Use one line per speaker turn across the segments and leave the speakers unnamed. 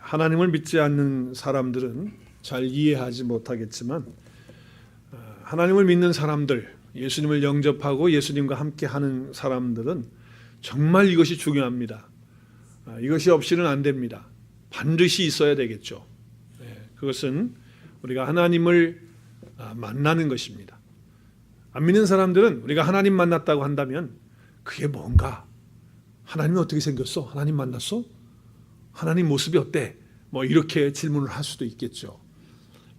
하나님을 믿지 않는 사람들은 잘 이해하지 못하겠지만 하나님을 믿는 사람들, 예수님을 영접하고 예수님과 함께하는 사람들은 정말 이것이 중요합니다. 이것이 없이는 안 됩니다. 반드시 있어야 되겠죠. 그것은 우리가 하나님을 만나는 것입니다. 안 믿는 사람들은 우리가 하나님 만났다고 한다면 그게 뭔가? 하나님이 어떻게 생겼어? 하나님 만났어? 하나님 모습이 어때? 뭐 이렇게 질문을 할 수도 있겠죠.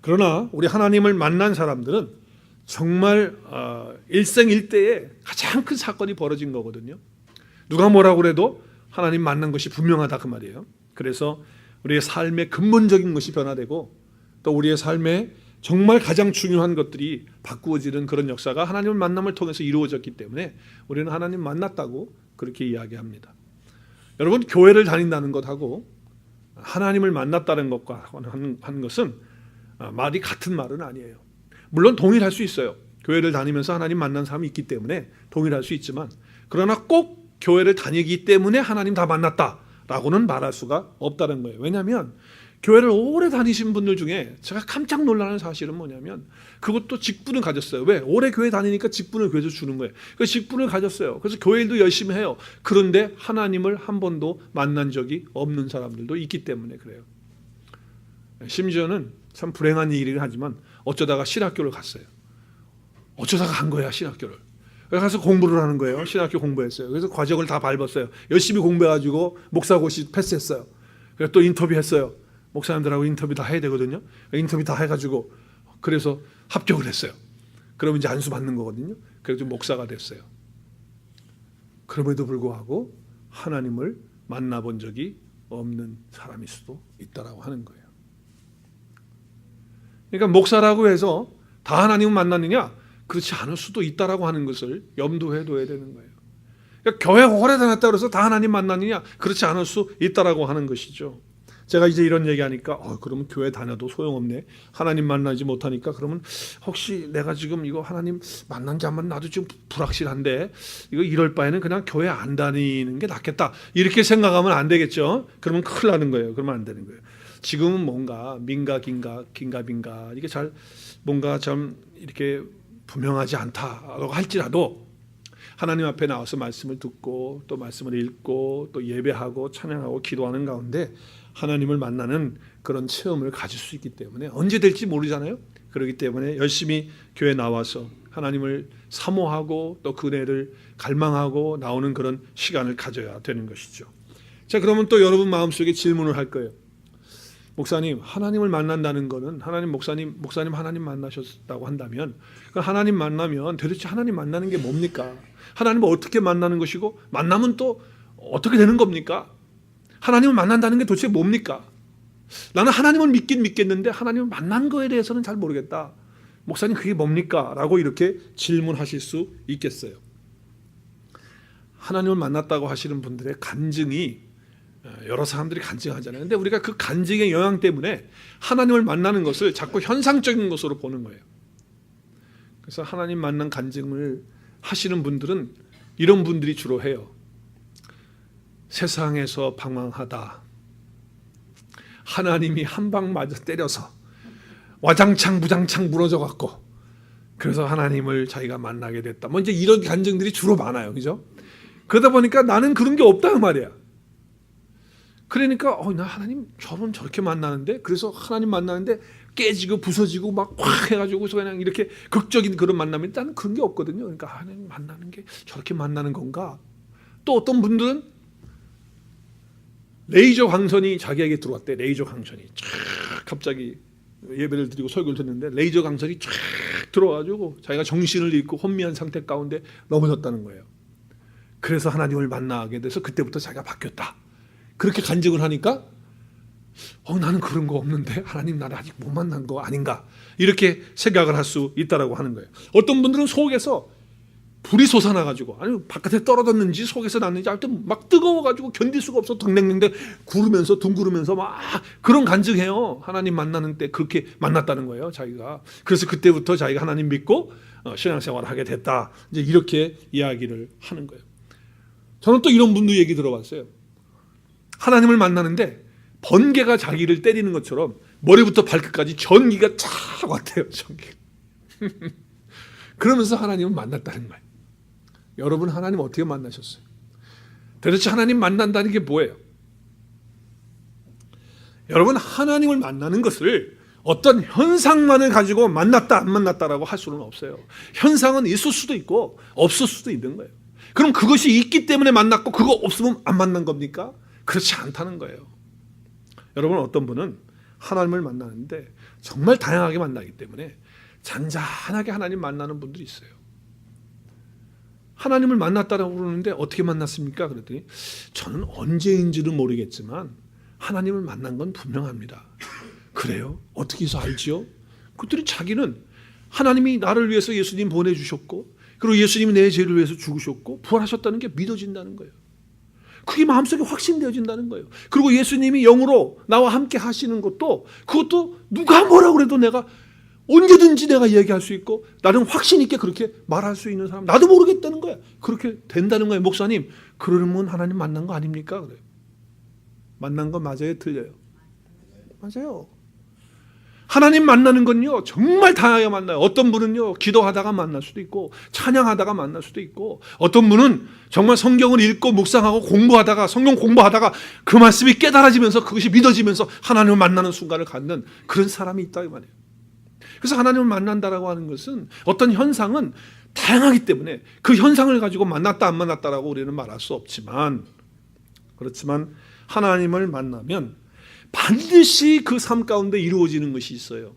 그러나 우리 하나님을 만난 사람들은 정말 일생일대에 가장 큰 사건이 벌어진 거거든요. 누가 뭐라고 그래도 하나님 만난 것이 분명하다 그 말이에요. 그래서 우리의 삶의 근본적인 것이 변화되고 또 우리의 삶에 정말 가장 중요한 것들이 바꾸어지는 그런 역사가 하나님을 만남을 통해서 이루어졌기 때문에 우리는 하나님 만났다고 그렇게 이야기합니다. 여러분, 교회를 다닌다는 것하고 하나님을 만났다는 것과 하는 것은 말이 같은 말은 아니에요. 물론 동일할 수 있어요. 교회를 다니면서 하나님 만난 사람이 있기 때문에 동일할 수 있지만, 그러나 꼭 교회를 다니기 때문에 하나님 다 만났다라고는 말할 수가 없다는 거예요. 왜냐하면 교회를 오래 다니신 분들 중에 제가 깜짝 놀라는 사실은 뭐냐면 그것도 직분을 가졌어요. 왜? 오래 교회 다니니까 직분을 교회에서 주는 거예요. 그 직분을 가졌어요. 그래서 교회 일도 열심히 해요. 그런데 하나님을 한 번도 만난 적이 없는 사람들도 있기 때문에 그래요. 심지어는 참 불행한 일이긴 하지만 어쩌다가 신학교를 갔어요. 어쩌다가 간 거야, 신학교를. 가서 공부를 하는 거예요. 신학교 공부했어요. 그래서 과정을 다 밟았어요. 열심히 공부해가지고 목사고시 패스했어요. 그래서 또 인터뷰했어요. 목사님들하고 인터뷰 다 해야 되거든요. 인터뷰 다 해가지고 그래서 합격을 했어요. 그러면 이제 안수 받는 거거든요. 그래서 목사가 됐어요. 그럼에도 불구하고 하나님을 만나본 적이 없는 사람일 수도 있다라고 하는 거예요. 그러니까 목사라고 해서 다 하나님을 만났느냐? 그렇지 않을 수도 있다라고 하는 것을 염두해 둬야 되는 거예요. 그러니까 교회 오래 다녔다고 해서 다 하나님 만났느냐? 그렇지 않을 수 있다라고 하는 것이죠. 제가 이제 이런 얘기하니까 그러면 교회 다녀도 소용없네. 하나님 만나지 못하니까 그러면 혹시 내가 지금 이거 하나님 만난지 안 만나 나도 지금 불확실한데 이거 이럴 바에는 그냥 교회 안 다니는 게 낫겠다. 이렇게 생각하면 안 되겠죠. 그러면 큰일 나는 거예요. 그러면 안 되는 거예요. 지금은 뭔가 민가 긴가 이게 잘 뭔가 좀 이렇게 분명하지 않다라고 할지라도 하나님 앞에 나와서 말씀을 듣고 또 말씀을 읽고 또 예배하고 찬양하고 기도하는 가운데 하나님을 만나는 그런 체험을 가질 수 있기 때문에 언제 될지 모르잖아요. 그렇기 때문에 열심히 교회 나와서 하나님을 사모하고 또 그네를 갈망하고 나오는 그런 시간을 가져야 되는 것이죠. 자, 그러면 또 여러분 마음속에 질문을 할 거예요. 목사님, 하나님을 만난다는 거는 목사님 하나님 만나셨다고 한다면 하나님 만나면 도대체 하나님 만나는 게 뭡니까? 하나님을 어떻게 만나는 것이고 만나면 또 어떻게 되는 겁니까? 하나님을 만난다는 게 도대체 뭡니까? 나는 하나님을 믿긴 믿겠는데 하나님을 만난 거에 대해서는 잘 모르겠다. 목사님 그게 뭡니까? 라고 이렇게 질문하실 수 있겠어요. 하나님을 만났다고 하시는 분들의 간증이 여러 사람들이 간증하잖아요. 근데 우리가 그 간증의 영향 때문에 하나님을 만나는 것을 자꾸 현상적인 것으로 보는 거예요. 그래서 하나님 만난 간증을 하시는 분들은 이런 분들이 주로 해요. 세상에서 방황하다 하나님이 한 방 맞아 때려서 와장창 부장창 무너져 갖고 그래서 하나님을 자기가 만나게 됐다. 뭐 이제 이런 간증들이 주로 많아요. 그죠? 그러다 보니까 나는 그런 게 없다 그 말이야. 그러니까 나 하나님 저분 저렇게 만나는데 그래서 하나님 만나는데 깨지고 부서지고 막 확 해가지고 그냥 이렇게 극적인 그런 만남이 나는 그런 게 없거든요. 그러니까 하나님 만나는 게 저렇게 만나는 건가? 또 어떤 분들은 레이저 광선이 자기에게 들어왔대. 레이저 광선이 쫙 갑자기 예배를 드리고 설교를 듣는데 레이저 광선이 쫙 들어와가지고 자기가 정신을 잃고 혼미한 상태 가운데 넘어졌다는 거예요. 그래서 하나님을 만나게 돼서 그때부터 자기가 바뀌었다. 그렇게 간증을 하니까 나는 그런 거 없는데 하나님 나를 아직 못 만난 거 아닌가 이렇게 생각을 할 수 있다라고 하는 거예요. 어떤 분들은 속에서 불이 솟아나가지고 아니 바깥에 떨어졌는지 속에서 났는지 하여튼 막 뜨거워가지고 견딜 수가 없어 덩댕댕댕 구르면서 둥구르면서 막 그런 간증해요. 하나님 만나는 때 그렇게 만났다는 거예요. 자기가. 그래서 그때부터 자기가 하나님 믿고 신앙생활을 하게 됐다. 이제 이렇게 이야기를 하는 거예요. 저는 또 이런 분도 얘기 들어봤어요. 하나님을 만나는데 번개가 자기를 때리는 것처럼 머리부터 발끝까지 전기가 쫙 왔대요. 전기. 그러면서 하나님을 만났다는 거예요. 여러분 하나님 어떻게 만나셨어요? 도대체 하나님 만난다는 게 뭐예요? 여러분 하나님을 만나는 것을 어떤 현상만을 가지고 만났다 안 만났다라고 할 수는 없어요. 현상은 있을 수도 있고 없을 수도 있는 거예요. 그럼 그것이 있기 때문에 만났고 그거 없으면 안 만난 겁니까? 그렇지 않다는 거예요. 여러분 어떤 분은 하나님을 만나는데 정말 다양하게 만나기 때문에 잔잔하게 하나님 만나는 분들이 있어요. 하나님을 만났다라고 그러는데 어떻게 만났습니까? 그랬더니 저는 언제인지는 모르겠지만 하나님을 만난 건 분명합니다. 그래요? 어떻게 해서 알지요? 그들이 자기는 하나님이 나를 위해서 예수님 보내주셨고 그리고 예수님이 내 죄를 위해서 죽으셨고 부활하셨다는 게 믿어진다는 거예요. 그게 마음속에 확신되어진다는 거예요. 그리고 예수님이 영으로 나와 함께 하시는 것도 그것도 누가 뭐라고 그래도 내가 언제든지 내가 얘기할 수 있고 나는 확신 있게 그렇게 말할 수 있는 사람 나도 모르겠다는 거야. 그렇게 된다는 거예요. 목사님 그러면 하나님 만난 거 아닙니까? 그래요. 만난 거 맞아요? 틀려요? 맞아요. 하나님 만나는 건요 정말 다양하게 만나요. 어떤 분은요 기도하다가 만날 수도 있고 찬양하다가 만날 수도 있고 어떤 분은 정말 성경을 읽고 묵상하고 공부하다가 성경 공부하다가 그 말씀이 깨달아지면서 그것이 믿어지면서 하나님을 만나는 순간을 갖는 그런 사람이 있다 이 말이에요. 그래서 하나님을 만난다라고 하는 것은 어떤 현상은 다양하기 때문에 그 현상을 가지고 만났다 안 만났다라고 우리는 말할 수 없지만 그렇지만 하나님을 만나면 반드시 그 삶 가운데 이루어지는 것이 있어요.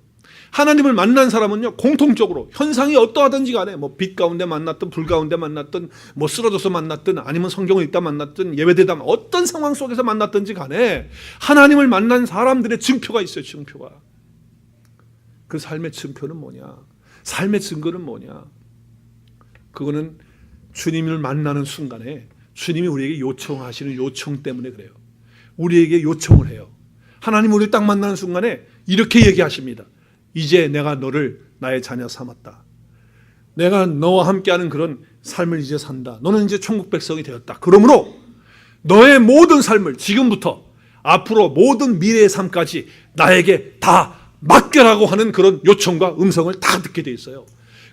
하나님을 만난 사람은요 공통적으로 현상이 어떠하든지 간에 뭐 빛 가운데 만났든 불 가운데 만났든 뭐 쓰러져서 만났든 아니면 성경을 읽다 만났든 예배되다 어떤 상황 속에서 만났든지 간에 하나님을 만난 사람들의 증표가 있어요. 증표가. 그 삶의 증표는 뭐냐? 삶의 증거는 뭐냐? 그거는 주님을 만나는 순간에 주님이 우리에게 요청하시는 요청 때문에 그래요. 우리에게 요청을 해요. 하나님 우리를 딱 만나는 순간에 이렇게 얘기하십니다. 이제 내가 너를 나의 자녀 삼았다. 내가 너와 함께하는 그런 삶을 이제 산다. 너는 이제 천국 백성이 되었다. 그러므로 너의 모든 삶을 지금부터 앞으로 모든 미래의 삶까지 나에게 다 맡겨라고 하는 그런 요청과 음성을 다 듣게 돼 있어요.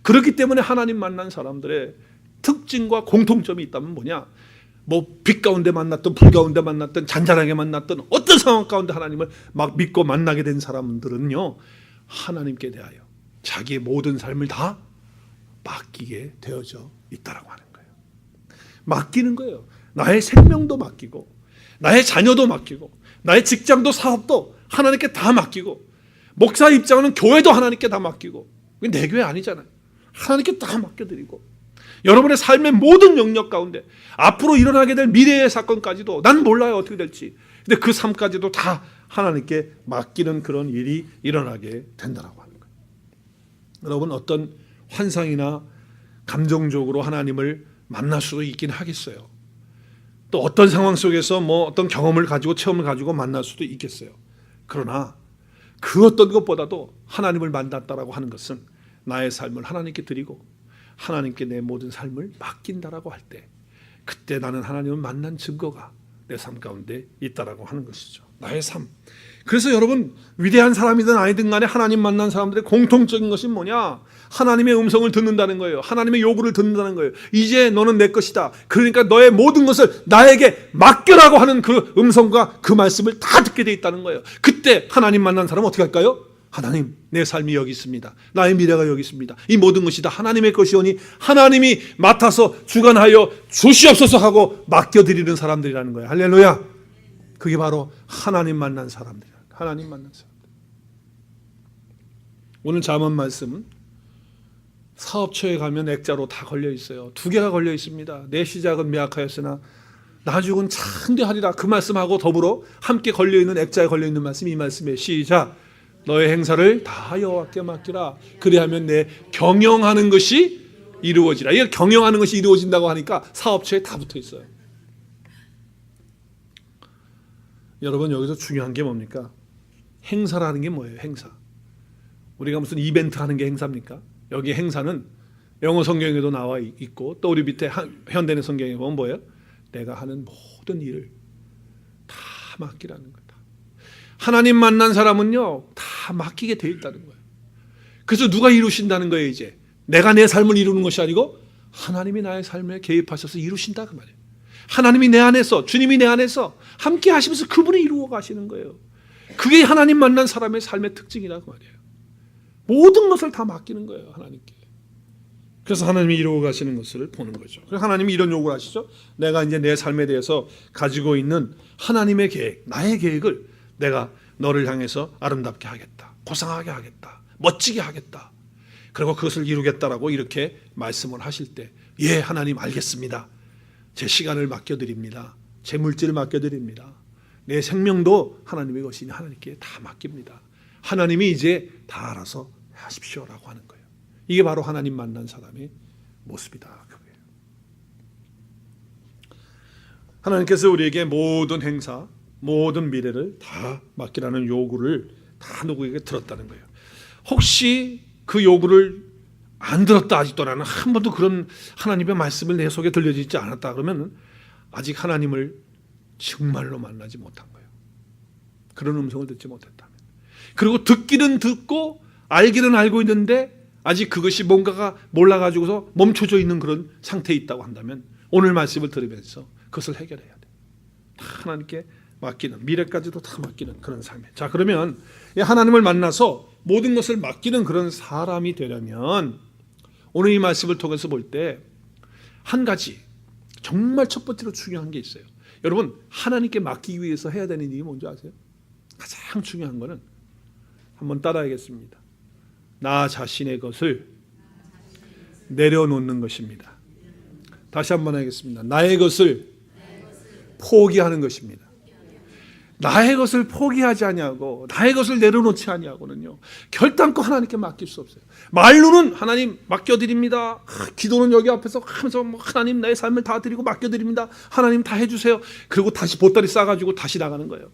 그렇기 때문에 하나님 만난 사람들의 특징과 공통점이 있다면 뭐냐? 뭐 빛 가운데 만났던 불 가운데 만났던 잔잔하게 만났던 어떤 상황 가운데 하나님을 막 믿고 만나게 된 사람들은요 하나님께 대하여 자기의 모든 삶을 다 맡기게 되어져 있다라고 하는 거예요. 맡기는 거예요. 나의 생명도 맡기고 나의 자녀도 맡기고 나의 직장도 사업도 하나님께 다 맡기고 목사 입장은 교회도 하나님께 다 맡기고 내 교회 아니잖아요. 하나님께 다 맡겨드리고 여러분의 삶의 모든 영역 가운데 앞으로 일어나게 될 미래의 사건까지도 난 몰라요 어떻게 될지. 근데 그 삶까지도 다 하나님께 맡기는 그런 일이 일어나게 된다라고 하는 거예요. 여러분 어떤 환상이나 감정적으로 하나님을 만날 수도 있긴 하겠어요. 또 어떤 상황 속에서 뭐 어떤 경험을 가지고 체험을 가지고 만날 수도 있겠어요. 그러나 그 어떤 것보다도 하나님을 만났다라고 하는 것은 나의 삶을 하나님께 드리고 하나님께 내 모든 삶을 맡긴다라고 할 때 그때 나는 하나님을 만난 증거가 내 삶 가운데 있다라고 하는 것이죠. 나의 삶. 그래서 여러분 위대한 사람이든 아니든 간에 하나님 만난 사람들의 공통적인 것이 뭐냐? 하나님의 음성을 듣는다는 거예요. 하나님의 요구를 듣는다는 거예요. 이제 너는 내 것이다. 그러니까 너의 모든 것을 나에게 맡겨라고 하는 그 음성과 그 말씀을 다 듣게 돼 있다는 거예요. 그때 하나님 만난 사람은 어떻게 할까요? 하나님 내 삶이 여기 있습니다. 나의 미래가 여기 있습니다. 이 모든 것이 다 하나님의 것이오니 하나님이 맡아서 주관하여 주시옵소서 하고 맡겨드리는 사람들이라는 거예요. 할렐루야. 그게 바로 하나님 만난 사람들이야. 하나님 만난 사람들. 오늘 잠언 말씀 사업처에 가면 액자로 다 걸려 있어요. 2개가 걸려 있습니다. 내 시작은 미약하였으나 나중은 창대하리라. 그 말씀하고 더불어 함께 걸려 있는 액자에 걸려 있는 말씀이 이 말씀에 시작. 너의 행사를 다 여호와께 맡기라. 그리하면 내 경영하는 것이 이루어지라. 이게 경영하는 것이 이루어진다고 하니까 사업처에 다 붙어 있어요. 여러분 여기서 중요한 게 뭡니까? 행사라는 게 뭐예요? 행사. 우리가 무슨 이벤트 하는 게 행사입니까? 여기 행사는 영어 성경에도 나와 있고 또 우리 밑에 현대의 성경에 보면 뭐예요? 내가 하는 모든 일을 다 맡기라는 거다. 하나님 만난 사람은요 다 맡기게 돼 있다는 거예요. 그래서 누가 이루신다는 거예요. 이제 내가 내 삶을 이루는 것이 아니고 하나님이 나의 삶에 개입하셔서 이루신다 그 말이에요. 하나님이 내 안에서, 주님이 내 안에서 함께 하시면서 그분이 이루어 가시는 거예요. 그게 하나님 만난 사람의 삶의 특징이라고 말이에요. 모든 것을 다 맡기는 거예요, 하나님께. 그래서 하나님이 이루어 가시는 것을 보는 거죠. 그래서 하나님이 이런 요구를 하시죠. 내가 이제 내 삶에 대해서 가지고 있는 하나님의 계획, 나의 계획을 내가 너를 향해서 아름답게 하겠다, 고상하게 하겠다, 멋지게 하겠다, 그리고 그것을 이루겠다라고 이렇게 말씀을 하실 때, 예, 하나님 알겠습니다. 제 시간을 맡겨드립니다. 제 물질을 맡겨드립니다. 내 생명도 하나님의 것이니 하나님께 다 맡깁니다. 하나님이 이제 다 알아서 하십시오라고 하는 거예요. 이게 바로 하나님 만난 사람의 모습이다. 그거예요. 하나님께서 우리에게 모든 행사, 모든 미래를 다 맡기라는 요구를 다 누구에게 들었다는 거예요. 혹시 그 요구를 안 들었다, 아직도 나는 한 번도 그런 하나님의 말씀을 내 속에 들려지지 않았다 그러면 아직 하나님을 정말로 만나지 못한 거예요. 그런 음성을 듣지 못했다면. 그리고 듣기는 듣고 알기는 알고 있는데 아직 그것이 뭔가가 몰라가지고서 멈춰져 있는 그런 상태에 있다고 한다면 오늘 말씀을 들으면서 그것을 해결해야 돼요. 다 하나님께 맡기는, 미래까지도 다 맡기는 그런 삶이에요. 자, 그러면 하나님을 만나서 모든 것을 맡기는 그런 사람이 되려면 오늘 이 말씀을 통해서 볼 때 한 가지 정말 첫 번째로 중요한 게 있어요. 여러분, 하나님께 맡기기 위해서 해야 되는 일이 뭔지 아세요? 가장 중요한 거는 한번 따라하겠습니다. 나 자신의 것을 내려놓는 것입니다. 다시 한번 하겠습니다. 나의 것을 포기하는 것입니다. 나의 것을 포기하지 아니하고 나의 것을 내려놓지 아니하고는요 결단코 하나님께 맡길 수 없어요. 말로는 하나님 맡겨드립니다. 기도는 여기 앞에서 하면서 하나님 나의 삶을 다 드리고 맡겨드립니다. 하나님 다 해주세요. 그리고 다시 보따리 싸가지고 다시 나가는 거예요.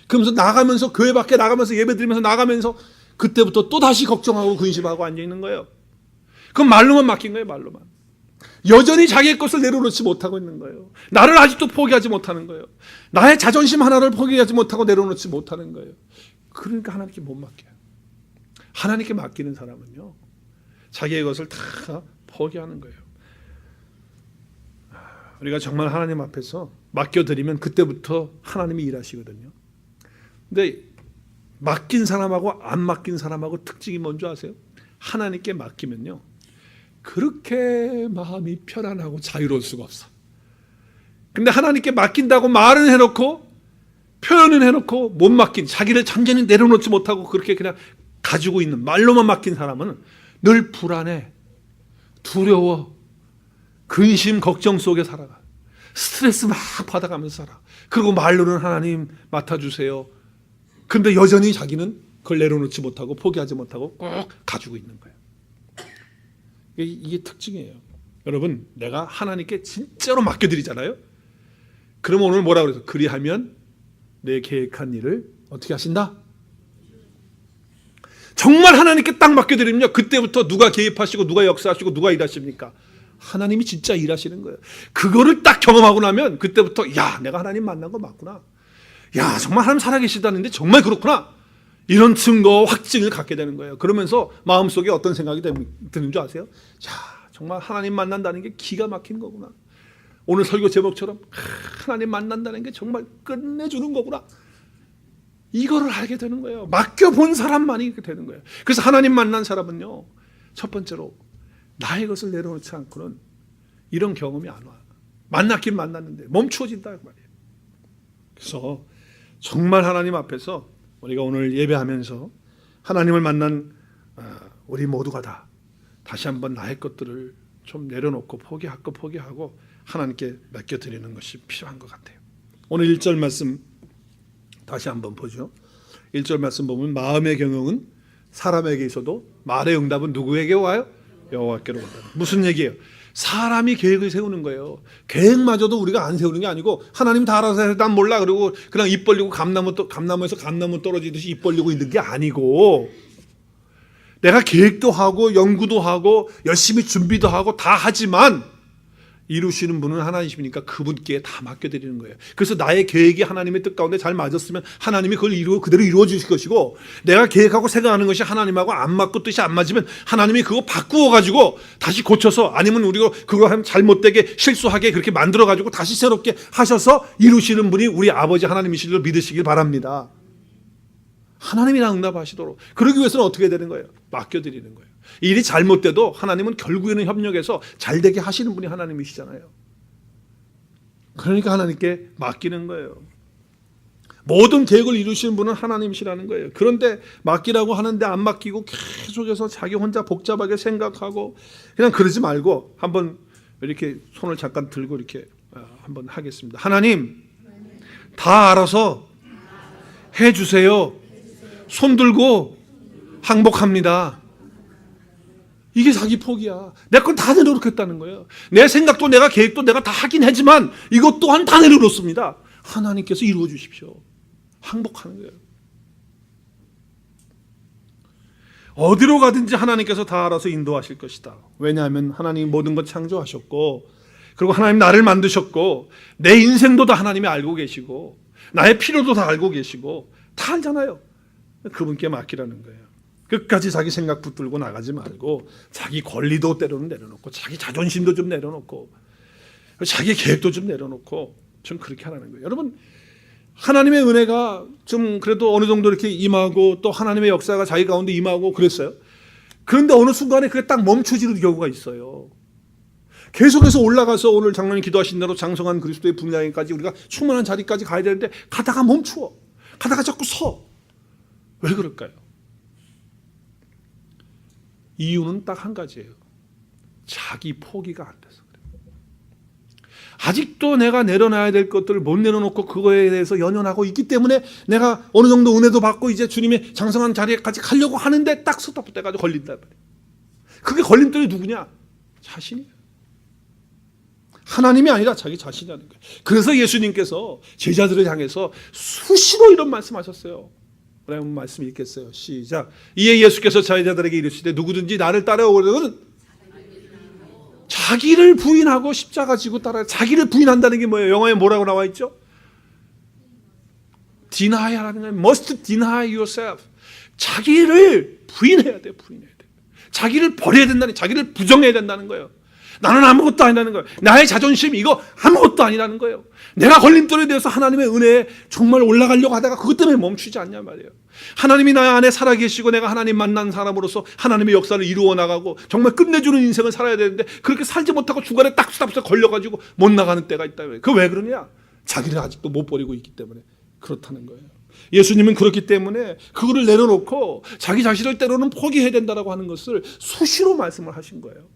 그러면서 나가면서 교회 밖에 나가면서 예배 드리면서 나가면서 그때부터 또 다시 걱정하고 근심하고 앉아있는 거예요. 그럼 말로만 맡긴 거예요. 말로만. 여전히 자기의 것을 내려놓지 못하고 있는 거예요. 나를 아직도 포기하지 못하는 거예요. 나의 자존심 하나를 포기하지 못하고 내려놓지 못하는 거예요. 그러니까 하나님께 못 맡겨요. 하나님께 맡기는 사람은요 자기의 것을 다 포기하는 거예요. 우리가 정말 하나님 앞에서 맡겨드리면 그때부터 하나님이 일하시거든요. 근데 맡긴 사람하고 안 맡긴 사람하고 특징이 뭔지 아세요? 하나님께 맡기면요 그렇게 마음이 편안하고 자유로울 수가 없어. 근데 하나님께 맡긴다고 말은 해놓고 표현은 해놓고 못 맡긴, 자기를 완전히 내려놓지 못하고 그렇게 그냥 가지고 있는, 말로만 맡긴 사람은 늘 불안해, 두려워, 근심, 걱정 속에 살아가. 스트레스 막 받아가면서 살아. 그리고 말로는 하나님 맡아주세요. 근데 여전히 자기는 그걸 내려놓지 못하고 포기하지 못하고 꼭 가지고 있는 거예요. 이게 특징이에요. 여러분, 내가 하나님께 진짜로 맡겨드리잖아요. 그럼 오늘 뭐라 그래서 그리하면 내 계획한 일을 어떻게 하신다? 정말 하나님께 딱 맡겨드리면요 그때부터 누가 개입하시고 누가 역사하시고 누가 일하십니까? 하나님이 진짜 일하시는 거예요. 그거를 딱 경험하고 나면 그때부터 야, 내가 하나님 만난 거 맞구나. 야, 정말 하나님 살아계시다는데 정말 그렇구나. 이런 증거, 확증을 갖게 되는 거예요. 그러면서 마음속에 어떤 생각이 드는 줄 아세요? 야, 정말 하나님 만난다는 게 기가 막힌 거구나. 오늘 설교 제목처럼 하나님 만난다는 게 정말 끝내주는 거구나. 이거를 알게 되는 거예요. 맡겨본 사람만이 이렇게 되는 거예요. 그래서 하나님 만난 사람은요 첫 번째로 나의 것을 내려놓지 않고는 이런 경험이 안 와. 만났긴 만났는데 멈추어진다 그 말이에요. 그래서 정말 하나님 앞에서 우리가 오늘 예배하면서 하나님을 만난 우리 모두가 다 다시 한번 나의 것들을 좀 내려놓고 포기하고 하나님께 맡겨드리는 것이 필요한 것 같아요. 오늘 1절 말씀 다시 한번 보죠. 1절 말씀 보면 마음의 경영은 사람에게 있어도 말의 응답은 누구에게 와요? 여호와께로 온다. 무슨 얘기예요? 사람이 계획을 세우는 거예요. 계획마저도 우리가 안 세우는 게 아니고 하나님 다 알아서 해서 난 몰라 그러고 그냥 입 벌리고 감나무에서 감나무 떨어지듯이 입 벌리고 있는 게 아니고 내가 계획도 하고 연구도 하고 열심히 준비도 하고 다 하지만 이루시는 분은 하나님이시니까 그분께 다 맡겨드리는 거예요. 그래서 나의 계획이 하나님의 뜻 가운데 잘 맞았으면 하나님이 그걸 그대로 이루어 주실 것이고, 내가 계획하고 생각하는 것이 하나님하고 안 맞고 뜻이 안 맞으면 하나님이 그거 바꾸어 가지고 다시 고쳐서, 아니면 우리가 그거 하면 잘못되게 실수하게 그렇게 만들어 가지고 다시 새롭게 하셔서 이루시는 분이 우리 아버지 하나님이실 줄 믿으시길 바랍니다. 하나님이나 응답하시도록. 그러기 위해서는 어떻게 되는 거예요? 맡겨드리는 거예요. 일이 잘못돼도 하나님은 결국에는 협력해서 잘 되게 하시는 분이 하나님이시잖아요. 그러니까 하나님께 맡기는 거예요. 모든 계획을 이루시는 분은 하나님이시라는 거예요. 그런데 맡기라고 하는데 안 맡기고 계속해서 자기 혼자 복잡하게 생각하고, 그냥 그러지 말고 한번 이렇게 손을 잠깐 들고 이렇게 한번 하겠습니다. 하나님, 다 알아서 해주세요. 손 들고 항복합니다. 이게 자기 포기야. 내 건 다 내려놓겠다는 거예요. 내 생각도 내가 계획도 내가 다 하긴 하지만 이것 또한 다 내려놓습니다. 하나님께서 이루어 주십시오. 항복하는 거예요. 어디로 가든지 하나님께서 다 알아서 인도하실 것이다. 왜냐하면 하나님이 모든 것 창조하셨고, 그리고 하나님 나를 만드셨고, 내 인생도 다 하나님이 알고 계시고, 나의 필요도 다 알고 계시고, 다 알잖아요. 그분께 맡기라는 거예요. 끝까지 자기 생각 붙들고 나가지 말고, 자기 권리도 때로는 내려놓고, 자기 자존심도 좀 내려놓고, 자기 계획도 좀 내려놓고, 좀 그렇게 하라는 거예요. 여러분, 하나님의 은혜가 좀 그래도 어느 정도 이렇게 임하고, 또 하나님의 역사가 자기 가운데 임하고 그랬어요. 그런데 어느 순간에 그게 딱 멈춰지는 경우가 있어요. 계속해서 올라가서 오늘 장로님 기도하신 대로 장성한 그리스도의 분량까지 우리가 충만한 자리까지 가야 되는데, 가다가 멈추어. 가다가 자꾸 서. 왜 그럴까요? 이유는 딱 한 가지예요. 자기 포기가 안 돼서 그래요. 아직도 내가 내려놔야 될 것들을 못 내려놓고 그거에 대해서 연연하고 있기 때문에 내가 어느 정도 은혜도 받고 이제 주님의 장성한 자리에까지 가려고 하는데 딱 스톱돼가지고 걸린다. 그게 걸림돌이 누구냐? 자신이에요. 하나님이 아니라 자기 자신이라는 거예요. 그래서 예수님께서 제자들을 향해서 수시로 이런 말씀하셨어요. 그럼 말씀 읽겠어요. 시작. 이에 예수께서 제자들에게 이르시되 누구든지 나를 따라오려거든 자기를 부인하고 십자가 지고 따라. 자기를 부인한다는 게 뭐예요? 영어에 뭐라고 나와 있죠? Deny라는 거예요. Must deny yourself. 자기를 부인해야 돼. 부인해야 돼. 자기를 버려야 된다는, 자기를 부정해야 된다는 거예요. 나는 아무것도 아니라는 거예요. 나의 자존심 이거 아무것도 아니라는 거예요. 내가 걸림돌에 대해서 하나님의 은혜에 정말 올라가려고 하다가 그것 때문에 멈추지 않냐 말이에요. 하나님이 나의 안에 살아계시고 내가 하나님 만난 사람으로서 하나님의 역사를 이루어 나가고 정말 끝내주는 인생을 살아야 되는데, 그렇게 살지 못하고 중간에 딱 수답해서 걸려가지고 못 나가는 때가 있다. 그 왜 그러냐? 자기를 아직도 못 버리고 있기 때문에 그렇다는 거예요. 예수님은 그렇기 때문에 그거를 내려놓고 자기 자신을 때로는 포기해야 된다라고 하는 것을 수시로 말씀을 하신 거예요.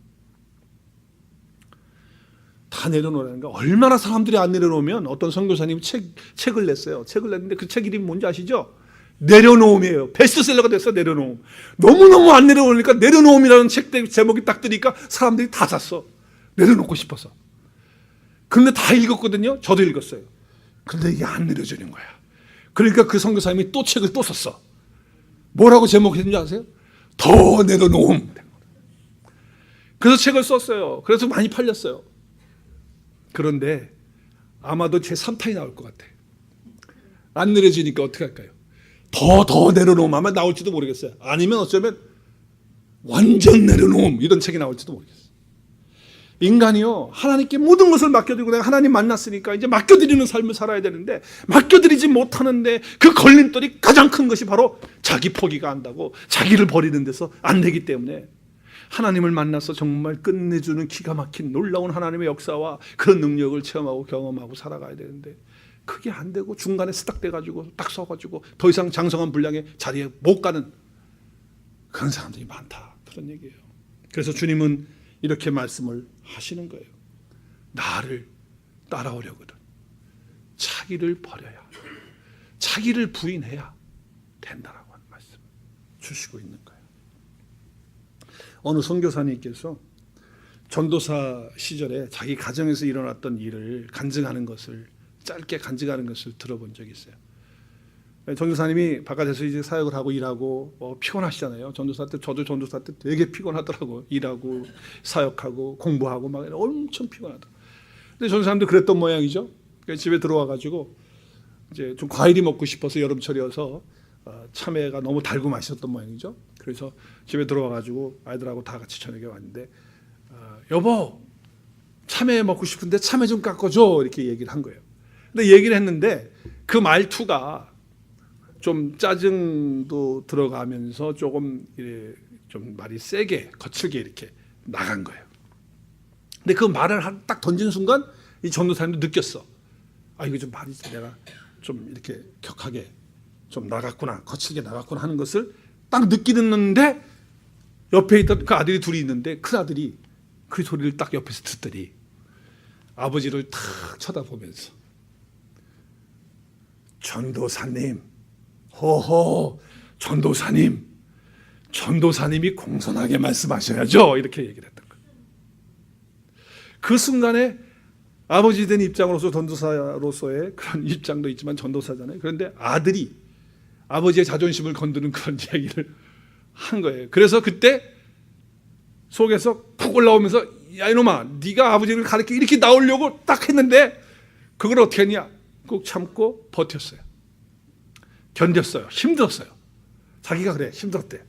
다 내려놓으라는 거. 얼마나 사람들이 안 내려놓으면, 어떤 선교사님이 책을 냈어요. 책을 냈는데 그 책 이름이 뭔지 아시죠? 내려놓음이에요. 베스트셀러가 됐어요. 내려놓음. 너무너무 안 내려놓으니까 내려놓음이라는 책 제목이 딱 뜨니까 사람들이 다 샀어. 내려놓고 싶어서. 근데 다 읽었거든요. 저도 읽었어요. 근데 이게 안 내려지는 거야. 그러니까 그 선교사님이 또 책을 또 썼어. 뭐라고 제목했는지 아세요? 더 내려놓음. 그래서 책을 썼어요. 그래서 많이 팔렸어요. 그런데 아마도 제 3탄이 나올 것 같아. 안 내려지니까 어떻게 할까요? 더 내려놓음 아마 나올지도 모르겠어요. 아니면 어쩌면 완전 내려놓음 이런 책이 나올지도 모르겠어요. 인간이요, 하나님께 모든 것을 맡겨드리고 내가 하나님 만났으니까 이제 맡겨드리는 삶을 살아야 되는데, 맡겨드리지 못하는데 그 걸림돌이 가장 큰 것이 바로 자기 포기가 안다고, 자기를 버리는 데서 안 되기 때문에 하나님을 만나서 정말 끝내주는 기가 막힌 놀라운 하나님의 역사와 그런 능력을 체험하고 경험하고 살아가야 되는데, 그게 안 되고 중간에 스탁돼가지고 딱 서가지고 더 이상 장성한 분량의 자리에 못 가는 그런 사람들이 많다, 그런 얘기예요. 그래서 주님은 이렇게 말씀을 하시는 거예요. 나를 따라오려거든 자기를 버려야, 자기를 부인해야 된다라고 하는 말씀을 주시고 있는 거예요. 어느 선교사님께서 전도사 시절에 자기 가정에서 일어났던 일을 간증하는 것을, 짧게 간증하는 것을 들어본 적이 있어요. 전도사님이 바깥에서 이제 사역을 하고 일하고 피곤하시잖아요. 전도사 때, 저도 전도사 때 되게 피곤하더라고. 일하고 사역하고 공부하고 막 엄청 피곤하더라고. 근데 전 사람도 그랬던 모양이죠. 그러니까 집에 들어와가지고 이제 좀 과일이 먹고 싶어서 여름철이어서 참외가 너무 달고 맛있었던 모양이죠. 그래서 집에 들어와가지고 아이들하고 다 같이 저녁에 왔는데 여보 참외 먹고 싶은데 참외 좀 깎아줘 이렇게 얘기를 한 거예요. 근데 얘기를 했는데 그 말투가 좀 짜증도 들어가면서 조금 좀 말이 세게 거칠게 이렇게 나간 거예요. 근데 그 말을 딱 던진 순간 이 전도사님도 느꼈어. 아 이거 좀 말이 내가 좀 이렇게 격하게 좀 나갔구나, 거칠게 나갔구나 하는 것을 딱 느끼는데 옆에 있던 그 아들이 둘이 있는데 큰 아들이 그 소리를 딱 옆에서 듣더니 아버지를 탁 쳐다보면서 전도사님, 호호, 전도사님이 공손하게 말씀하셔야죠. 이렇게 얘기를 했던 거예요. 그 순간에 아버지 된 입장으로서 전도사로서의 그런 입장도 있지만 전도사잖아요. 그런데 아들이 아버지의 자존심을 건드는 그런 이야기를 한 거예요. 그래서 그때 속에서 푹 올라오면서 야 이놈아 네가 아버지를 가르쳐 이렇게 나오려고 딱 했는데 그걸 어떻게 했냐. 꼭 참고 버텼어요. 견뎠어요. 힘들었어요. 자기가 그래 힘들었대.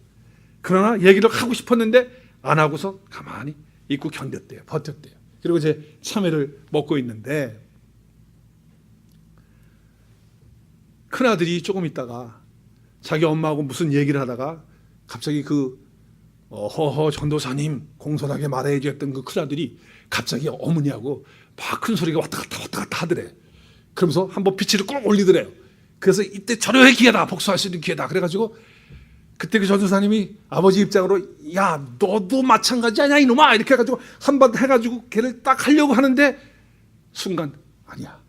그러나 얘기를 하고 싶었는데 안 하고서 가만히 있고 견뎠대요. 버텼대요. 그리고 이제 참외를 먹고 있는데 큰아들이 조금 있다가 자기 엄마하고 무슨 얘기를 하다가 갑자기 허허 전도사님 공손하게 말해야지 했던 그 큰아들이 갑자기 어머니하고 막 큰 소리가 왔다 갔다 하더래. 그러면서 한번 피치를 꼭 올리더래요. 그래서 이때 절호의 기회다. 복수할 수 있는 기회다. 그래가지고 그때 그 전도사님이 아버지 입장으로 야 너도 마찬가지 아니야 이놈아 이렇게 해가지고 한번 해가지고 걔를 딱 하려고 하는데 순간 아니야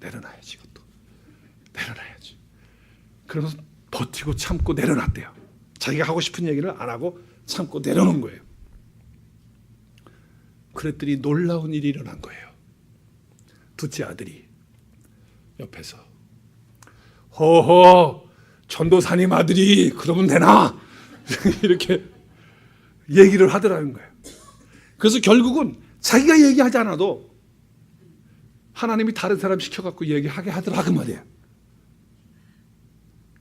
내려놔야지 이것도 내려놔야지. 그러면서 버티고 참고 내려놨대요. 자기가 하고 싶은 얘기를 안 하고 참고 내려놓은 거예요. 그랬더니 놀라운 일이 일어난 거예요. 둘째 아들이 옆에서 허허 전도사님 아들이 그러면 되나? 이렇게 얘기를 하더라는 거예요. 그래서 결국은 자기가 얘기하지 않아도 하나님이 다른 사람 시켜갖고 얘기하게 하더라 그 말이에요.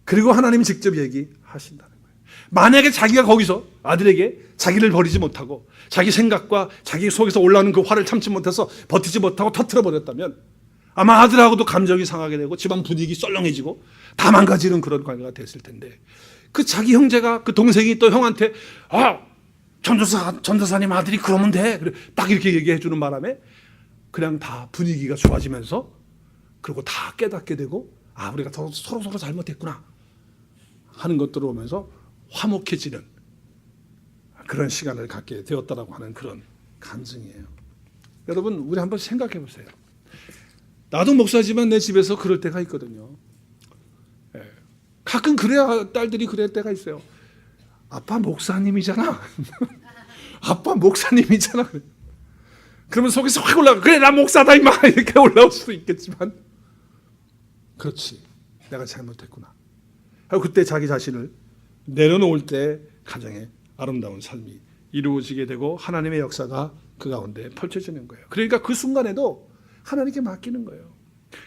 그리고 하나님이 직접 얘기하신다는 거예요. 만약에 자기가 거기서 아들에게 자기를 버리지 못하고 자기 생각과 자기 속에서 올라오는 그 화를 참지 못해서 버티지 못하고 터뜨려 버렸다면 아마 아들하고도 감정이 상하게 되고 집안 분위기 썰렁해지고 다 망가지는 그런 관계가 됐을 텐데 그 자기 형제가 그 동생이 또 형한테 전도사님 아들이 그러면 돼. 딱 이렇게 얘기해 주는 바람에 그냥 다 분위기가 좋아지면서 그리고 다 깨닫게 되고 우리가 서로 잘못했구나 하는 것들을 오면서 화목해지는 그런 시간을 갖게 되었다라고 하는 그런 간증이에요. 여러분 우리 한번 생각해 보세요. 나도 목사지만 내 집에서 그럴 때가 있거든요. 가끔 그래야 딸들이 그럴 때가 있어요. 아빠 목사님이잖아. 아빠 목사님이잖아. 그러면 속에서 확 올라가. 그래 나 목사다 임마 이렇게 올라올 수도 있겠지만 그렇지 내가 잘못했구나. 하고 그때 자기 자신을 내려놓을 때 가정에 아름다운 삶이 이루어지게 되고 하나님의 역사가 그 가운데 펼쳐지는 거예요. 그러니까 그 순간에도 하나님께 맡기는 거예요.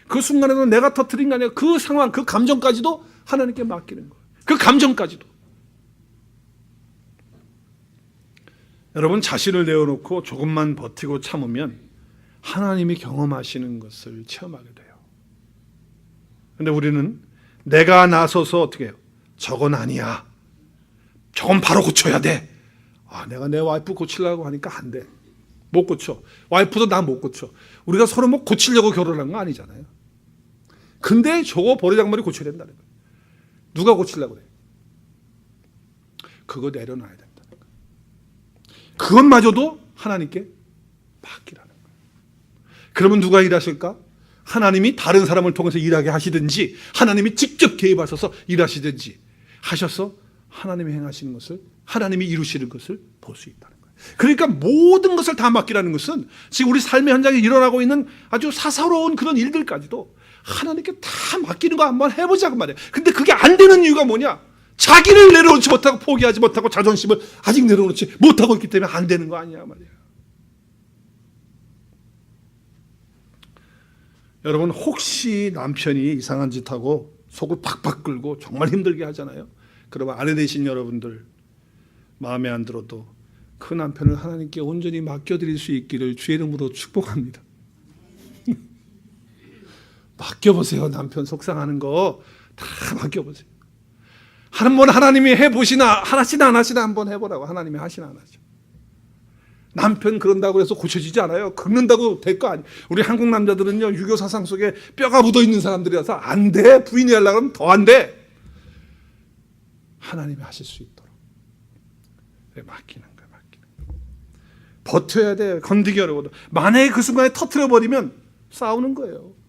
그 순간에도 내가 터뜨린 게 아니라 그 상황, 그 감정까지도 하나님께 맡기는 거예요. 그 감정까지도. 여러분 자신을 내어놓고 조금만 버티고 참으면 하나님이 경험하시는 것을 체험하게 돼요. 그런데 우리는 내가 나서서 어떻게 해요? 저건 아니야. 저건 바로 고쳐야 돼. 내가 내 와이프 고치려고 하니까 안 돼. 못 고쳐. 와이프도 나 못 고쳐. 우리가 서로 뭐 고치려고 결혼한 거 아니잖아요. 근데 저거 버리장머리 고쳐야 된다는 거예요. 누가 고치려고 그래? 그거 내려놔야 된다는 거예요. 그것마저도 하나님께 맡기라는 거예요. 그러면 누가 일하실까? 하나님이 다른 사람을 통해서 일하게 하시든지 하나님이 직접 개입하셔서 일하시든지 하셔서 하나님이 행하시는 것을 하나님이 이루시는 것을 볼 수 있다는 거예요. 그러니까 모든 것을 다 맡기라는 것은 지금 우리 삶의 현장에 일어나고 있는 아주 사사로운 그런 일들까지도 하나님께 다 맡기는 거 한번 해보자고 말이에요. 근데 그게 안 되는 이유가 뭐냐? 자기를 내려놓지 못하고 포기하지 못하고 자존심을 아직 내려놓지 못하고 있기 때문에 안 되는 거 아니야 말이에요. 여러분 혹시 남편이 이상한 짓 하고 속을 팍팍 끓고 정말 힘들게 하잖아요. 그러면 아내 되신 여러분들 마음에 안 들어도 그 남편을 하나님께 온전히 맡겨드릴 수 있기를 주의 이름으로 축복합니다. 맡겨보세요. 남편 속상하는 거 다 맡겨보세요. 한번 하나님이 해보시나 하시나 안 하시나 한번 해보라고. 하나님이 하시나 안 하죠. 남편 그런다고 해서 고쳐지지 않아요. 긁는다고 될 거 아니에요. 우리 한국 남자들은요, 유교 사상 속에 뼈가 묻어 있는 사람들이라서 안 돼. 부인이 하려고 하면 더 안 돼. 하나님이 하실 수 있도록 맡기는 거예요. 맡기는 거예요. 버텨야 돼. 건드기 어려워도. 만약에 그 순간에 터트려버리면 싸우는 거예요.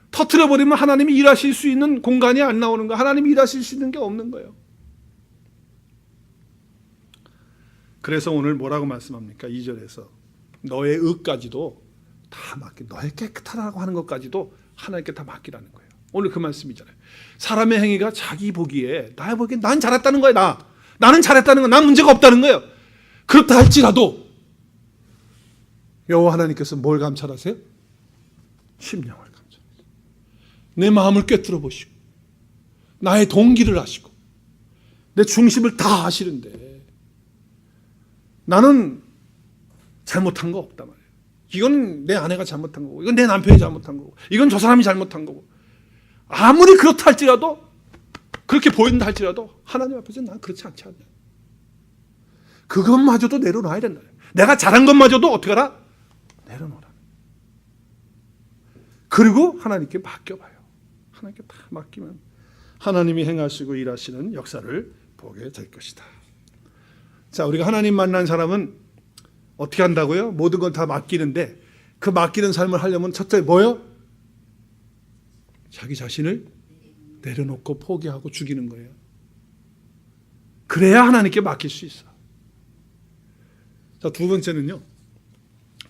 터트려버리면 하나님이 일하실 수 있는 공간이 안 나오는 거예요. 하나님이 일하실 수 있는 게 없는 거예요. 그래서 오늘 뭐라고 말씀합니까? 2절에서 너의 의까지도 다 맡기, 너의 깨끗하다고 하는 것까지도 하나님께 다 맡기라는 거예요. 오늘 그 말씀이잖아요. 사람의 행위가 자기 보기에, 나의 보기에 난 잘했다는 거예요. 나는 잘했다는 거, 난 문제가 없다는 거예요. 그렇다 할지라도 여호와 하나님께서 뭘 감찰하세요? 심령을 감찰하세요. 내 마음을 꿰뚫어 보시고 나의 동기를 아시고 내 중심을 다 아시는데 나는 잘못한 거 없단 말이에요. 이건 내 아내가 잘못한 거고, 이건 내 남편이 잘못한 거고, 이건 저 사람이 잘못한 거고, 아무리 그렇다 할지라도, 그렇게 보인다 할지라도 하나님 앞에서 난 그렇지 않지 않냐. 그것마저도 내려놔야 된다. 내가 잘한 것마저도 어떻게 하라? 내려놓으라. 그리고 하나님께 맡겨봐요. 하나님께 다 맡기면 하나님이 행하시고 일하시는 역사를 보게 될 것이다. 자, 우리가 하나님 만난 사람은 어떻게 한다고요? 모든 건 다 맡기는데 그 맡기는 삶을 하려면 첫째 뭐요? 자기 자신을 내려놓고 포기하고 죽이는 거예요. 그래야 하나님께 맡길 수 있어. 자, 두 번째는요.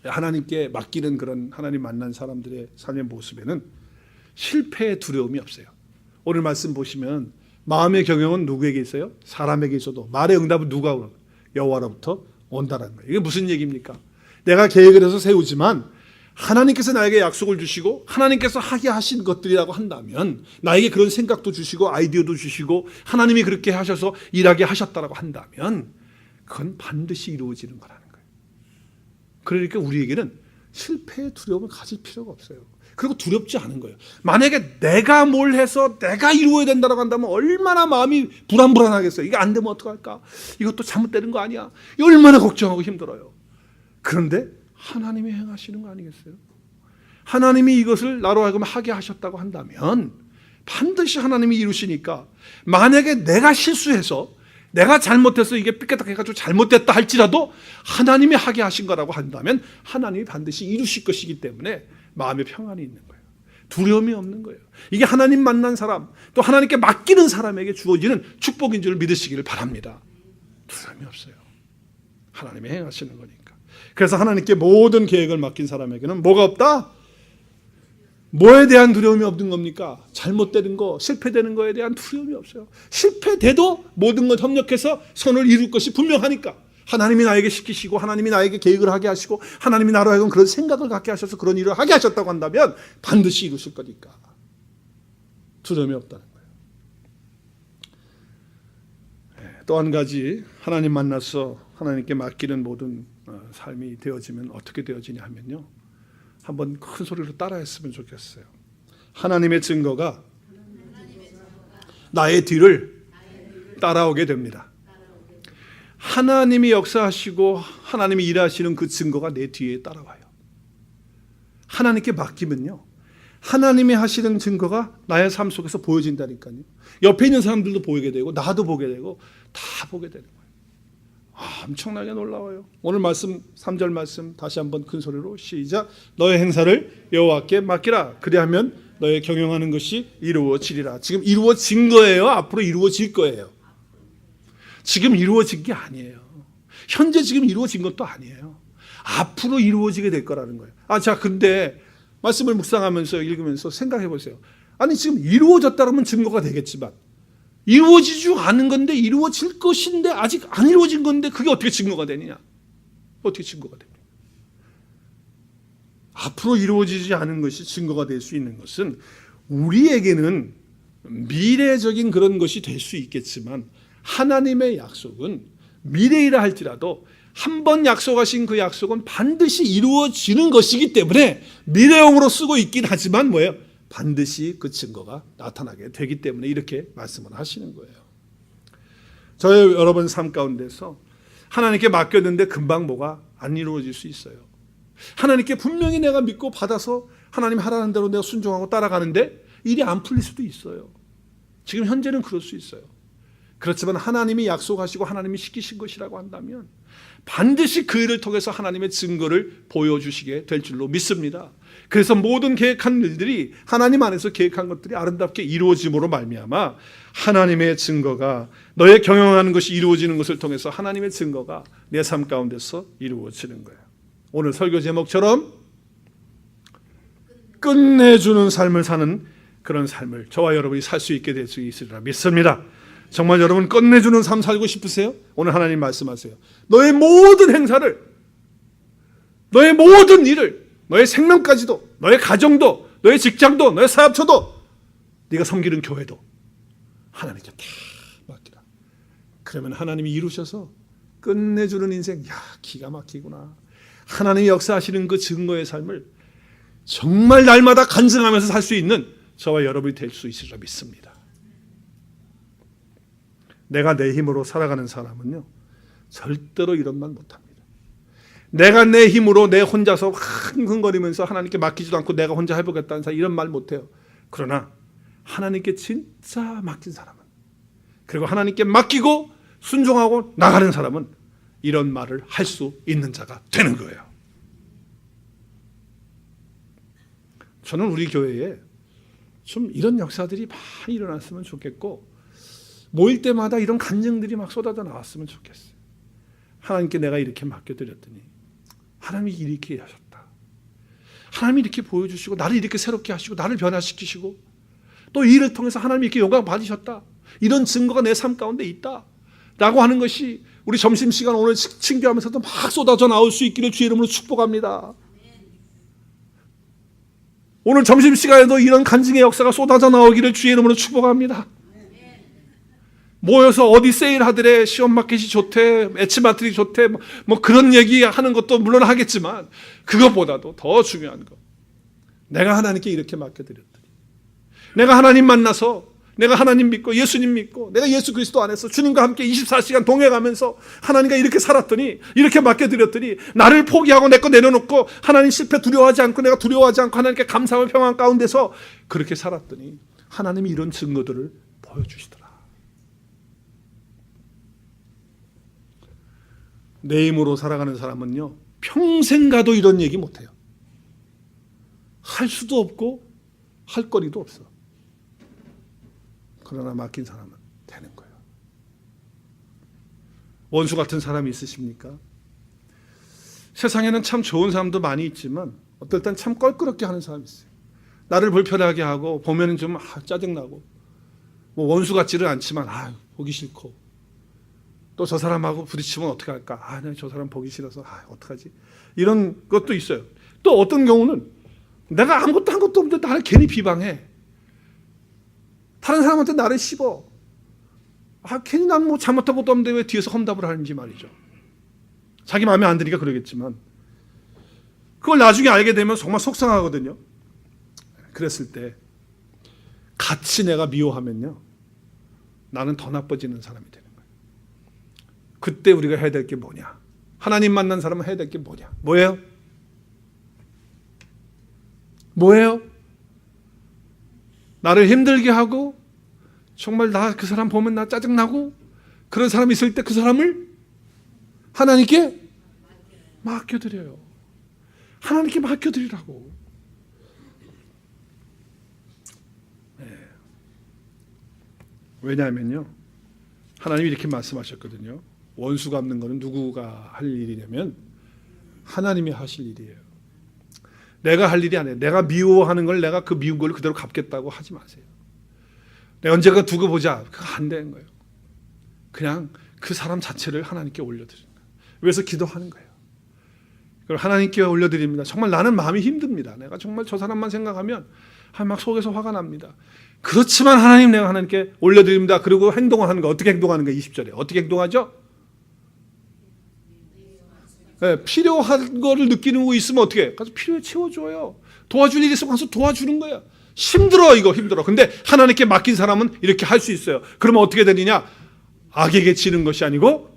하나님께 맡기는 그런 하나님 만난 사람들의 삶의 모습에는 실패의 두려움이 없어요. 오늘 말씀 보시면 마음의 경영은 누구에게 있어요? 사람에게 있어도 말의 응답은 누가 오는 거예요? 여호와로부터 온다는 거예요. 이게 무슨 얘기입니까? 내가 계획을 해서 세우지만 하나님께서 나에게 약속을 주시고 하나님께서 하게 하신 것들이라고 한다면, 나에게 그런 생각도 주시고 아이디어도 주시고 하나님이 그렇게 하셔서 일하게 하셨다라고 한다면 그건 반드시 이루어지는 거라는 거예요. 그러니까 우리에게는 실패의 두려움을 가질 필요가 없어요. 그리고 두렵지 않은 거예요. 만약에 내가 뭘 해서 내가 이루어야 된다고 한다면 얼마나 마음이 불안불안하겠어요. 이게 안 되면 어떡할까? 이것도 잘못되는 거 아니야? 얼마나 걱정하고 힘들어요. 그런데 하나님이 행하시는 거 아니겠어요? 하나님이 이것을 나로 하여금 하게 하셨다고 한다면 반드시 하나님이 이루시니까, 만약에 내가 실수해서 내가 잘못해서 이게 삐끗해가지고 잘못됐다 할지라도 하나님이 하게 하신 거라고 한다면 하나님이 반드시 이루실 것이기 때문에 마음의 평안이 있는 거예요. 두려움이 없는 거예요. 이게 하나님 만난 사람, 또 하나님께 맡기는 사람에게 주어지는 축복인 줄 믿으시기를 바랍니다. 두려움이 없어요. 하나님이 행하시는 거니까. 그래서 하나님께 모든 계획을 맡긴 사람에게는 뭐가 없다? 뭐에 대한 두려움이 없는 겁니까? 잘못되는 거, 실패되는 거에 대한 두려움이 없어요. 실패돼도 모든 것 협력해서 선을 이룰 것이 분명하니까. 하나님이 나에게 시키시고 하나님이 나에게 계획을 하게 하시고 하나님이 나로 하여금 그런 생각을 갖게 하셔서 그런 일을 하게 하셨다고 한다면 반드시 이루실 거니까 두려움이 없다는 거예요. 또 한 가지, 하나님 만나서 하나님께 맡기는 모든 삶이 되어지면 어떻게 되어지냐 하면요, 한번 큰 소리로 따라했으면 좋겠어요. 하나님의 증거가 나의 뒤를 따라오게 됩니다. 하나님이 역사하시고 하나님이 일하시는 그 증거가 내 뒤에 따라와요. 하나님께 맡기면요, 하나님이 하시는 증거가 나의 삶 속에서 보여진다니까요. 옆에 있는 사람들도 보이게 되고 나도 보게 되고 다 보게 되는 거예요. 엄청나게 놀라워요. 오늘 말씀 3절 말씀 다시 한번 큰 소리로 시작. 너의 행사를 여호와께 맡기라. 그리하면 너의 경영하는 것이 이루어지리라. 지금 이루어진 거예요? 앞으로 이루어질 거예요? 지금 이루어진 게 아니에요. 현재 지금 이루어진 것도 아니에요. 앞으로 이루어지게 될 거라는 거예요. 자, 근데 말씀을 묵상하면서 읽으면서 생각해 보세요. 아니, 지금 이루어졌다 그러면 증거가 되겠지만 이루어지지 않은 건데, 이루어질 것인데 아직 안 이루어진 건데 그게 어떻게 증거가 되느냐? 어떻게 증거가 됩니까? 앞으로 이루어지지 않은 것이 증거가 될 수 있는 것은 우리에게는 미래적인 그런 것이 될 수 있겠지만 하나님의 약속은 미래이라 할지라도 한 번 약속하신 그 약속은 반드시 이루어지는 것이기 때문에 미래형으로 쓰고 있긴 하지만 뭐예요? 반드시 그 증거가 나타나게 되기 때문에 이렇게 말씀을 하시는 거예요. 저의 여러분 삶 가운데서 하나님께 맡겼는데 금방 뭐가 안 이루어질 수 있어요. 하나님께 분명히 내가 믿고 받아서 하나님 하라는 대로 내가 순종하고 따라가는데 일이 안 풀릴 수도 있어요. 지금 현재는 그럴 수 있어요. 그렇지만 하나님이 약속하시고 하나님이 시키신 것이라고 한다면 반드시 그 일을 통해서 하나님의 증거를 보여주시게 될 줄로 믿습니다. 그래서 모든 계획한 일들이 하나님 안에서 계획한 것들이 아름답게 이루어짐으로 말미암아 하나님의 증거가 너의 경영하는 것이 이루어지는 것을 통해서 하나님의 증거가 내 삶 가운데서 이루어지는 거예요. 오늘 설교 제목처럼 끝내주는 삶을 사는 그런 삶을 저와 여러분이 살 수 있게 될 수 있으리라 믿습니다. 정말 여러분 끝내주는 삶 살고 싶으세요? 오늘 하나님 말씀하세요. 너의 모든 행사를, 너의 모든 일을, 너의 생명까지도, 너의 가정도, 너의 직장도, 너의 사업처도, 네가 섬기는 교회도 하나님께 다 맡기라. 그러면 하나님이 이루셔서 끝내주는 인생, 야 기가 막히구나. 하나님이 역사하시는 그 증거의 삶을 정말 날마다 간증하면서 살 수 있는 저와 여러분이 될 수 있으리라 믿습니다. 내가 내 힘으로 살아가는 사람은요 절대로 이런 말 못합니다. 내가 내 힘으로 내 혼자서 흥흥거리면서 하나님께 맡기지도 않고 내가 혼자 해보겠다는 사람 이런 말 못해요. 그러나 하나님께 진짜 맡긴 사람은, 그리고 하나님께 맡기고 순종하고 나가는 사람은 이런 말을 할 수 있는 자가 되는 거예요. 저는 우리 교회에 좀 이런 역사들이 많이 일어났으면 좋겠고 모일 때마다 이런 간증들이 막 쏟아져 나왔으면 좋겠어요. 하나님께 내가 이렇게 맡겨드렸더니 하나님이 이렇게 하셨다. 하나님이 이렇게 보여주시고 나를 이렇게 새롭게 하시고 나를 변화시키시고 또 이 일을 통해서 하나님이 이렇게 영광 받으셨다. 이런 증거가 내 삶 가운데 있다 라고 하는 것이 우리 점심시간 오늘 친교하면서도 막 쏟아져 나올 수 있기를 주의 이름으로 축복합니다. 오늘 점심시간에도 이런 간증의 역사가 쏟아져 나오기를 주의 이름으로 축복합니다. 모여서 어디 세일하더래, 시험 마켓이 좋대, 에치마트리 좋대, 뭐 그런 얘기하는 것도 물론 하겠지만 그것보다도 더 중요한 거, 내가 하나님께 이렇게 맡겨드렸더니 내가 하나님 만나서 내가 하나님 믿고 예수님 믿고 내가 예수 그리스도 안에서 주님과 함께 24시간 동행하면서 하나님과 이렇게 살았더니, 이렇게 맡겨드렸더니 나를 포기하고 내 거 내려놓고 하나님 실패 두려워하지 않고 내가 두려워하지 않고 하나님께 감사와 평안 가운데서 그렇게 살았더니 하나님이 이런 증거들을 보여주시더라. 내 힘으로 살아가는 사람은요 평생 가도 이런 얘기 못해요. 할 수도 없고 할 거리도 없어. 그러나 맡긴 사람은 되는 거예요. 원수 같은 사람이 있으십니까? 세상에는 참 좋은 사람도 많이 있지만 어떨 땐 참 껄끄럽게 하는 사람이 있어요. 나를 불편하게 하고 보면 좀 짜증나고 뭐 원수 같지는 않지만 보기 싫고 또 저 사람하고 부딪히면 어떻게 할까? 네, 저 사람 보기 싫어서 어떡하지? 이런 것도 있어요. 또 어떤 경우는 내가 아무것도 한 것도 없는데 나를 괜히 비방해. 다른 사람한테 나를 씹어. 괜히 난 뭐 잘못한 것도 없는데 왜 뒤에서 험담을 하는지 말이죠. 자기 마음에 안 드니까 그러겠지만 그걸 나중에 알게 되면 정말 속상하거든요. 그랬을 때 같이 내가 미워하면요 나는 더 나빠지는 사람이 되는 거예요. 그때 우리가 해야 될 게 뭐냐? 하나님 만난 사람은 해야 될 게 뭐냐? 뭐예요? 뭐예요? 나를 힘들게 하고 정말 나 그 사람 보면 나 짜증나고 그런 사람이 있을 때 그 사람을 하나님께 맡겨드려요. 하나님께 맡겨드리라고. 네. 왜냐하면요 하나님이 이렇게 말씀하셨거든요. 원수 갚는 거는 누구가 할 일이냐면 하나님이 하실 일이에요. 내가 할 일이 아니에요. 내가 미워하는 걸 내가 그 미운 걸 그대로 갚겠다고 하지 마세요. 내가 언제가 두고 보자. 그거 안 되는 거예요. 그냥 그 사람 자체를 하나님께 올려드리는 거예요. 그래서 기도하는 거예요. 그걸 하나님께 올려드립니다. 정말 나는 마음이 힘듭니다. 내가 정말 저 사람만 생각하면 막 속에서 화가 납니다. 그렇지만 하나님, 내가 하나님께 올려드립니다. 그리고 행동을 하는 거, 어떻게 행동하는 거? 20절에 어떻게 행동하죠? 네, 필요한 거를 느끼는 거 있으면 어떻게? 가서 필요에 채워줘요. 도와줄 일이 있으면 가서 도와주는 거야. 힘들어, 이거 힘들어. 근데 하나님께 맡긴 사람은 이렇게 할 수 있어요. 그러면 어떻게 되느냐? 악에게 지는 것이 아니고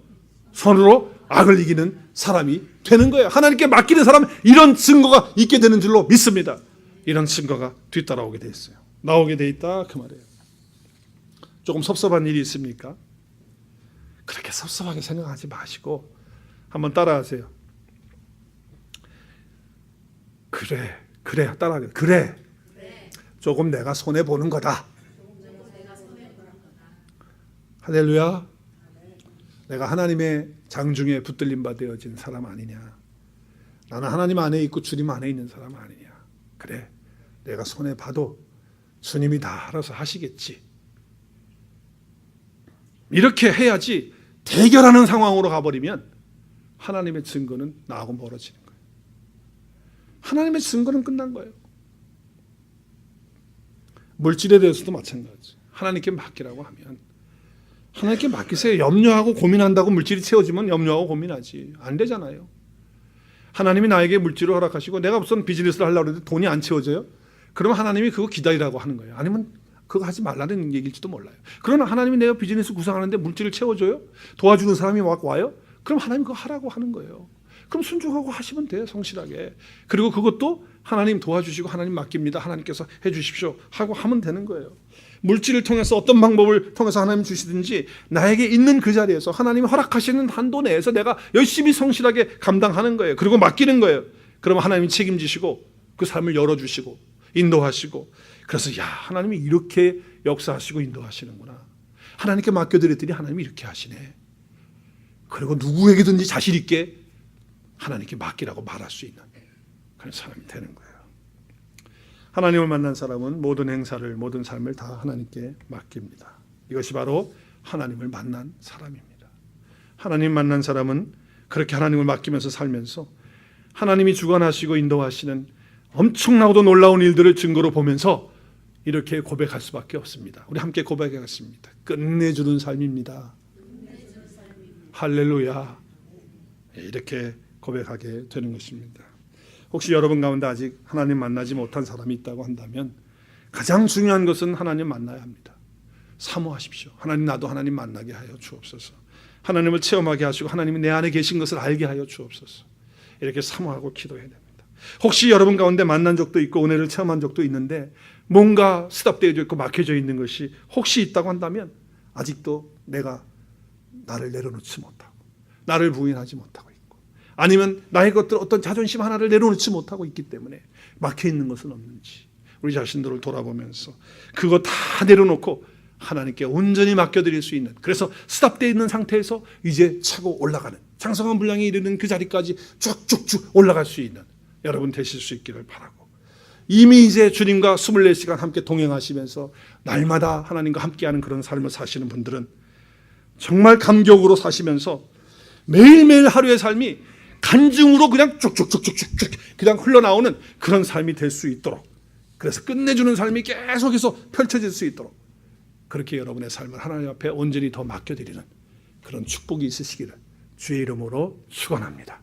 손으로 악을 이기는 사람이 되는 거예요. 하나님께 맡기는 사람은 이런 증거가 있게 되는 줄로 믿습니다. 이런 증거가 뒤따라오게 돼 있어요. 나오게 돼 있다, 그 말이에요. 조금 섭섭한 일이 있습니까? 그렇게 섭섭하게 생각하지 마시고 한번 따라하세요. 그래, 따라하세요. 그래, 조금 내가 손해 보는 거다. 할렐루야. 내가 하나님의 장중에 붙들림 바 되어진 사람 아니냐? 나는 하나님 안에 있고 주님 안에 있는 사람 아니냐? 그래, 내가 손해 봐도 주님이 다 알아서 하시겠지. 이렇게 해야지. 대결하는 상황으로 가버리면 하나님의 증거는 나하고 멀어지는 거예요. 하나님의 증거는 끝난 거예요. 물질에 대해서도 마찬가지. 하나님께 맡기라고 하면 하나님께 맡기세요. 염려하고 고민한다고 물질이 채워지면 염려하고 고민하지. 안 되잖아요. 하나님이 나에게 물질을 허락하시고 내가 무슨 비즈니스를 하려고 했는데 돈이 안 채워져요? 그러면 하나님이 그거 기다리라고 하는 거예요. 아니면 그거 하지 말라는 얘기일지도 몰라요. 그러나 하나님이 내가 비즈니스 구상하는데 물질을 채워줘요? 도와주는 사람이 막 와요? 그럼 하나님 그거 하라고 하는 거예요. 그럼 순종하고 하시면 돼요, 성실하게. 그리고 그것도 하나님 도와주시고 하나님 맡깁니다, 하나님께서 해주십시오 하고 하면 되는 거예요. 물질을 통해서 어떤 방법을 통해서 하나님 주시든지 나에게 있는 그 자리에서 하나님이 허락하시는 한도 내에서 내가 열심히 성실하게 감당하는 거예요. 그리고 맡기는 거예요. 그러면 하나님이 책임지시고 그 삶을 열어주시고 인도하시고, 그래서 야, 하나님이 이렇게 역사하시고 인도하시는구나. 하나님께 맡겨드렸더니 하나님이 이렇게 하시네. 그리고 누구에게든지 자신 있게 하나님께 맡기라고 말할 수 있는 그런 사람이 되는 거예요. 하나님을 만난 사람은 모든 행사를, 모든 삶을 다 하나님께 맡깁니다. 이것이 바로 하나님을 만난 사람입니다. 하나님 만난 사람은 그렇게 하나님을 맡기면서 살면서 하나님이 주관하시고 인도하시는 엄청나고도 놀라운 일들을 증거로 보면서 이렇게 고백할 수밖에 없습니다. 우리 함께 고백하겠습니다. 끝내주는 삶입니다. 할렐루야. 이렇게 고백하게 되는 것입니다. 혹시 여러분 가운데 아직 하나님 만나지 못한 사람이 있다고 한다면 가장 중요한 것은 하나님 만나야 합니다. 사모하십시오. 하나님, 나도 하나님 만나게 하여 주옵소서. 하나님을 체험하게 하시고 하나님이 내 안에 계신 것을 알게 하여 주옵소서. 이렇게 사모하고 기도해야 됩니다. 혹시 여러분 가운데 만난 적도 있고 은혜를 체험한 적도 있는데 뭔가 스탑되어 있고 막혀져 있는 것이 혹시 있다고 한다면 아직도 내가 나를 내려놓지 못하고 나를 부인하지 못하고 있고, 아니면 나의 것들 어떤 자존심 하나를 내려놓지 못하고 있기 때문에 막혀있는 것은 없는지 우리 자신들을 돌아보면서 그거 다 내려놓고 하나님께 온전히 맡겨드릴 수 있는, 그래서 스탑되어 있는 상태에서 이제 차고 올라가는, 장성한 분량에 이르는 그 자리까지 쭉쭉쭉 올라갈 수 있는 여러분 되실 수 있기를 바라고, 이미 이제 주님과 24시간 함께 동행하시면서 날마다 하나님과 함께하는 그런 삶을 사시는 분들은 정말 감격으로 사시면서 매일매일 하루의 삶이 간증으로 그냥 쭉쭉쭉쭉쭉 그냥 흘러나오는 그런 삶이 될 수 있도록, 그래서 끝내주는 삶이 계속해서 펼쳐질 수 있도록 그렇게 여러분의 삶을 하나님 앞에 온전히 더 맡겨드리는 그런 축복이 있으시기를 주의 이름으로 축원합니다.